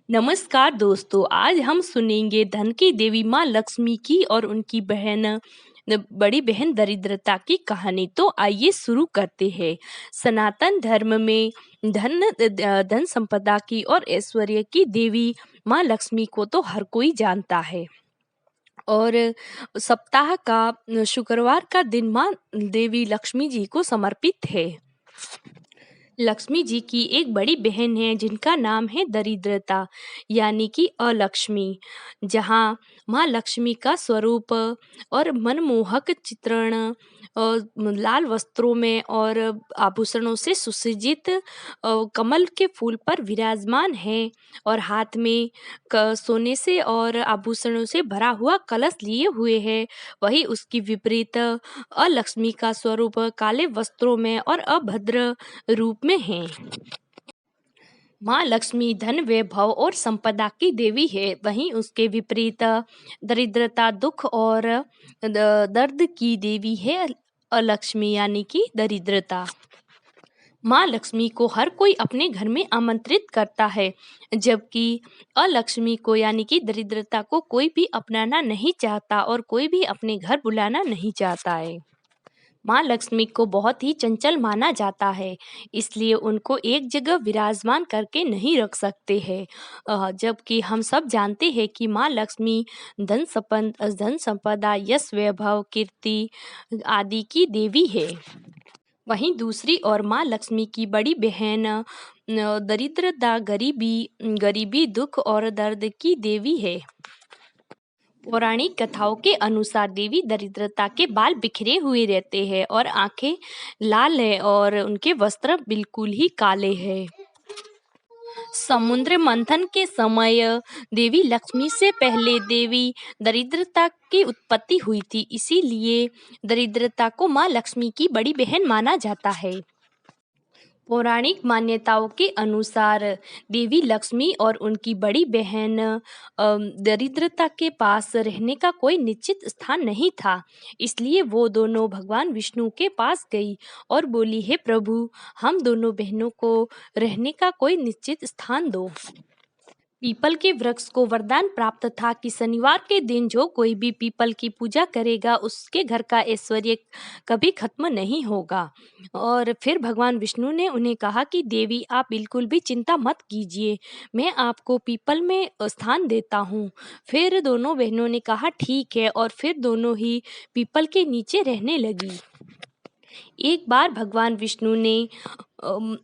नमस्कार दोस्तों, आज हम सुनेंगे धन की देवी माँ लक्ष्मी की और उनकी बड़ी बहन दरिद्रता की कहानी। तो आइए शुरू करते हैं। सनातन धर्म में धन संपदा की और ऐश्वर्य की देवी माँ लक्ष्मी को तो हर कोई जानता है। और सप्ताह का शुक्रवार का दिन माँ देवी लक्ष्मी जी को समर्पित है। लक्ष्मी जी की एक बड़ी बहन है जिनका नाम है दरिद्रता यानी कि अलक्ष्मी। जहाँ माँ लक्ष्मी का स्वरूप और मनमोहक चित्रण लाल वस्त्रों में और आभूषणों से सुसज्जित कमल के फूल पर विराजमान है और हाथ में सोने से और आभूषणों से भरा हुआ कलश लिए हुए है। वही उसकी विपरीत अलक्ष्मी का स्वरूप काले वस्त्रों में और अभद्र रूप में है। माँ लक्ष्मी धन वैभव और संपदा की देवी है, वहीं उसके विपरीत दरिद्रता दुख और दर्द की देवी है अलक्ष्मी यानी कि दरिद्रता। माँ लक्ष्मी को हर कोई अपने घर में आमंत्रित करता है, जबकि अलक्ष्मी को यानी कि दरिद्रता को कोई भी अपनाना नहीं चाहता और कोई भी अपने घर बुलाना नहीं चाहता है। माँ लक्ष्मी को बहुत ही चंचल माना जाता है, इसलिए उनको एक जगह विराजमान करके नहीं रख सकते हैं। जबकि हम सब जानते हैं कि माँ लक्ष्मी धन संपदा यश वैभव कीर्ति आदि की देवी है। वहीं दूसरी ओर माँ लक्ष्मी की बड़ी बहन दरिद्रता गरीबी दुख और दर्द की देवी है। पौराणिक कथाओं के अनुसार देवी दरिद्रता के बाल बिखरे हुए रहते हैं और आंखें लाल है और उनके वस्त्र बिल्कुल ही काले हैं। समुद्र मंथन के समय देवी लक्ष्मी से पहले देवी दरिद्रता की उत्पत्ति हुई थी, इसीलिए दरिद्रता को माँ लक्ष्मी की बड़ी बहन माना जाता है। पौराणिक मान्यताओं के अनुसार देवी लक्ष्मी और उनकी बड़ी बहन दरिद्रता के पास रहने का कोई निश्चित स्थान नहीं था, इसलिए वो दोनों भगवान विष्णु के पास गई और बोली, हे प्रभु, हम दोनों बहनों को रहने का कोई निश्चित स्थान दो। पीपल के वृक्ष को वरदान प्राप्त था कि शनिवार के दिन जो कोई भी पीपल की पूजा करेगा उसके घर का ऐश्वर्य कभी खत्म नहीं होगा। और फिर भगवान विष्णु ने उन्हें कहा कि देवी, आप बिल्कुल भी चिंता मत कीजिए, मैं आपको पीपल में स्थान देता हूँ। फिर दोनों बहनों ने कहा ठीक है और फिर दोनों ही पीपल के नीचे रहने लगी। एक बार भगवान विष्णु ने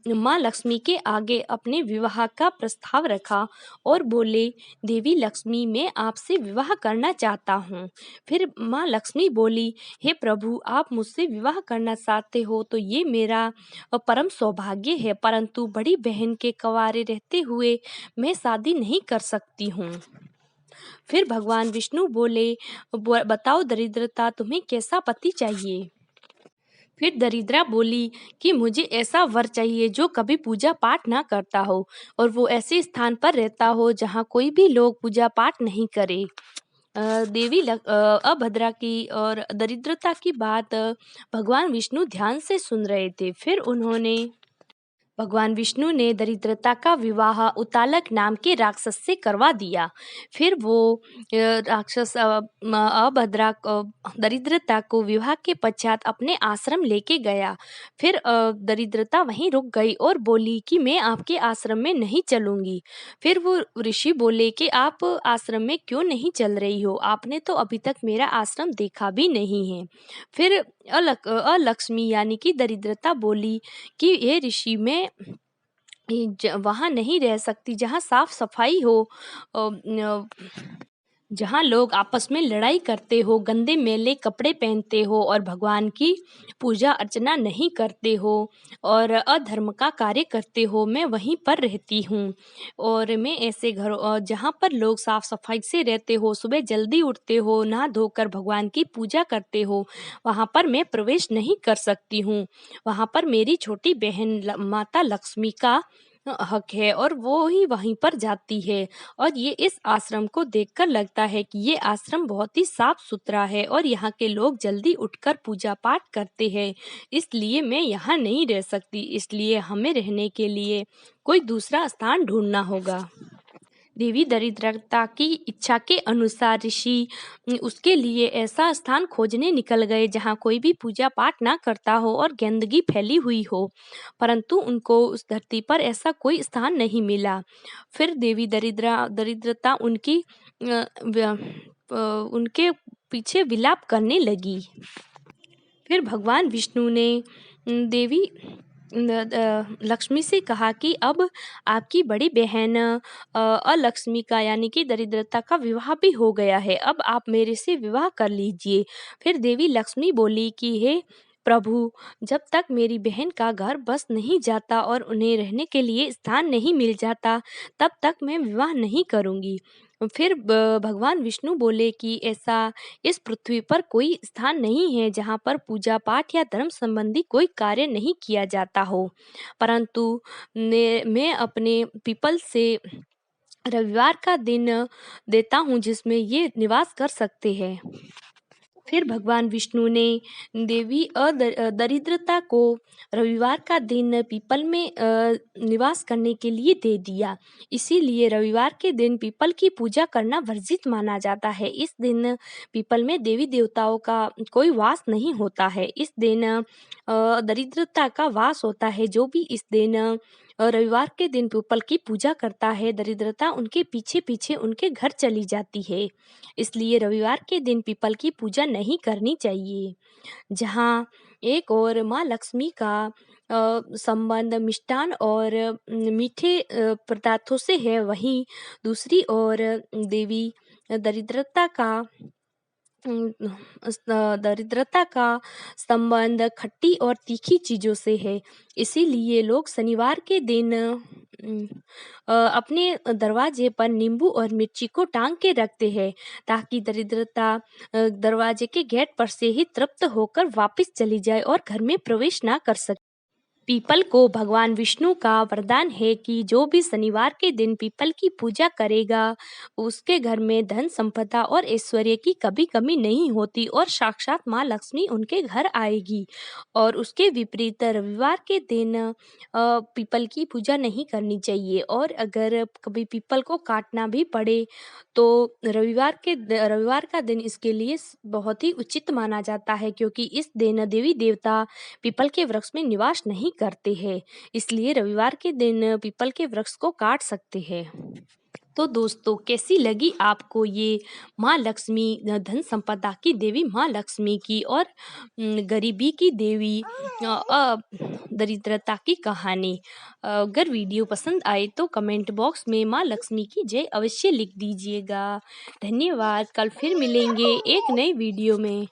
माँ लक्ष्मी के आगे अपने विवाह का प्रस्ताव रखा और बोले, देवी लक्ष्मी, मैं आपसे विवाह करना चाहता हूँ। फिर माँ लक्ष्मी बोली, हे प्रभु, आप मुझसे विवाह करना चाहते हो तो ये मेरा परम सौभाग्य है, परंतु बड़ी बहन के कंवारे रहते हुए मैं शादी नहीं कर सकती हूँ। फिर भगवान विष्णु बोले, बताओ दरिद्रता, तुम्हें कैसा पति चाहिए? फिर दरिद्रा बोली कि मुझे ऐसा वर चाहिए जो कभी पूजा पाठ ना करता हो और वो ऐसे स्थान पर रहता हो जहाँ कोई भी लोग पूजा पाठ नहीं करे। अभद्रा की और दरिद्रता की बात भगवान विष्णु ध्यान से सुन रहे थे। फिर भगवान विष्णु ने दरिद्रता का विवाह उतालक नाम के राक्षस से करवा दिया। फिर वो राक्षस दरिद्रता को विवाह के पश्चात अपने आश्रम लेके गया। फिर दरिद्रता वहीं रुक गई और बोली कि मैं आपके आश्रम में नहीं चलूंगी। फिर वो ऋषि बोले कि आप आश्रम में क्यों नहीं चल रही हो, आपने तो अभी तक मेरा आश्रम देखा भी नहीं है। फिर अलक्ष्मी यानी कि दरिद्रता बोली कि ये ऋषि, मैं वहाँ नहीं रह सकती जहाँ साफ सफाई हो, जहाँ लोग आपस में लड़ाई करते हो, गंदे मैले कपड़े पहनते हो और भगवान की पूजा अर्चना नहीं करते हो और अधर्म का कार्य करते हो, मैं वहीं पर रहती हूँ। और मैं ऐसे घर जहाँ पर लोग साफ सफाई से रहते हो, सुबह जल्दी उठते हो, नहा धोकर भगवान की पूजा करते हो, वहाँ पर मैं प्रवेश नहीं कर सकती हूँ। वहाँ पर मेरी छोटी बहन माता लक्ष्मी का हक है और वो ही वहीं पर जाती है। और ये इस आश्रम को देखकर लगता है कि ये आश्रम बहुत ही साफ सुथरा है और यहाँ के लोग जल्दी उठकर पूजा पाठ करते हैं, इसलिए मैं यहाँ नहीं रह सकती, इसलिए हमें रहने के लिए कोई दूसरा स्थान ढूंढना होगा। देवी दरिद्रता की इच्छा के अनुसार ऋषि उसके लिए ऐसा स्थान खोजने निकल गए जहाँ कोई भी पूजा पाठ ना करता हो और गंदगी फैली हुई हो, परंतु उनको उस धरती पर ऐसा कोई स्थान नहीं मिला। फिर देवी दरिद्रता उनके पीछे विलाप करने लगी। फिर भगवान विष्णु ने देवी लक्ष्मी से कहा कि अब आपकी बड़ी बहन अलक्ष्मी का यानी कि दरिद्रता का विवाह भी हो गया है, अब आप मेरे से विवाह कर लीजिए। फिर देवी लक्ष्मी बोली कि हे प्रभु, जब तक मेरी बहन का घर बस नहीं जाता और उन्हें रहने के लिए स्थान नहीं मिल जाता, तब तक मैं विवाह नहीं करूंगी। फिर भगवान विष्णु बोले कि ऐसा इस पृथ्वी पर कोई स्थान नहीं है जहाँ पर पूजा पाठ या धर्म संबंधी कोई कार्य नहीं किया जाता हो, परंतु मैं अपने पीपल से रविवार का दिन देता हूँ जिसमें ये निवास कर सकते हैं। फिर भगवान विष्णु ने देवी दरिद्रता को रविवार का दिन पीपल में निवास करने के लिए दे दिया। इसीलिए रविवार के दिन पीपल की पूजा करना वर्जित माना जाता है। इस दिन पीपल में देवी देवताओं का कोई वास नहीं होता है। इस दिन दरिद्रता का वास होता है। जो भी इस दिन रविवार के दिन पीपल की पूजा करता है, दरिद्रता उनके पीछे पीछे उनके घर चली जाती है। इसलिए रविवार के दिन पीपल की पूजा नहीं करनी चाहिए। जहाँ एक और माँ लक्ष्मी का संबंध मिष्ठान और मीठे पदार्थों से है, वहीं दूसरी ओर देवी दरिद्रता का दरिद्रता का संबंध खट्टी और तीखी चीजों से है। इसीलिए लोग शनिवार के दिन अपने दरवाजे पर नींबू और मिर्ची को टांग के रखते हैं, ताकि दरिद्रता दरवाजे के गेट पर से ही तृप्त होकर वापस चली जाए और घर में प्रवेश ना कर सके। पीपल को भगवान विष्णु का वरदान है कि जो भी शनिवार के दिन पीपल की पूजा करेगा, उसके घर में धन संपदा और ऐश्वर्य की कभी कमी नहीं होती और साक्षात माँ लक्ष्मी उनके घर आएगी। और उसके विपरीत रविवार के दिन पीपल की पूजा नहीं करनी चाहिए, और अगर कभी पीपल को काटना भी पड़े तो रविवार का दिन इसके लिए बहुत ही उचित माना जाता है, क्योंकि इस दिन देवी देवता पीपल के वृक्ष में निवास नहीं करते हैं। इसलिए रविवार के दिन पीपल के वृक्ष को काट सकते हैं। तो दोस्तों, कैसी लगी आपको ये माँ लक्ष्मी, धन संपदा की देवी माँ लक्ष्मी की और गरीबी की देवी दरिद्रता की कहानी? अगर वीडियो पसंद आए तो कमेंट बॉक्स में माँ लक्ष्मी की जय अवश्य लिख दीजिएगा। धन्यवाद। कल फिर मिलेंगे एक नई वीडियो में।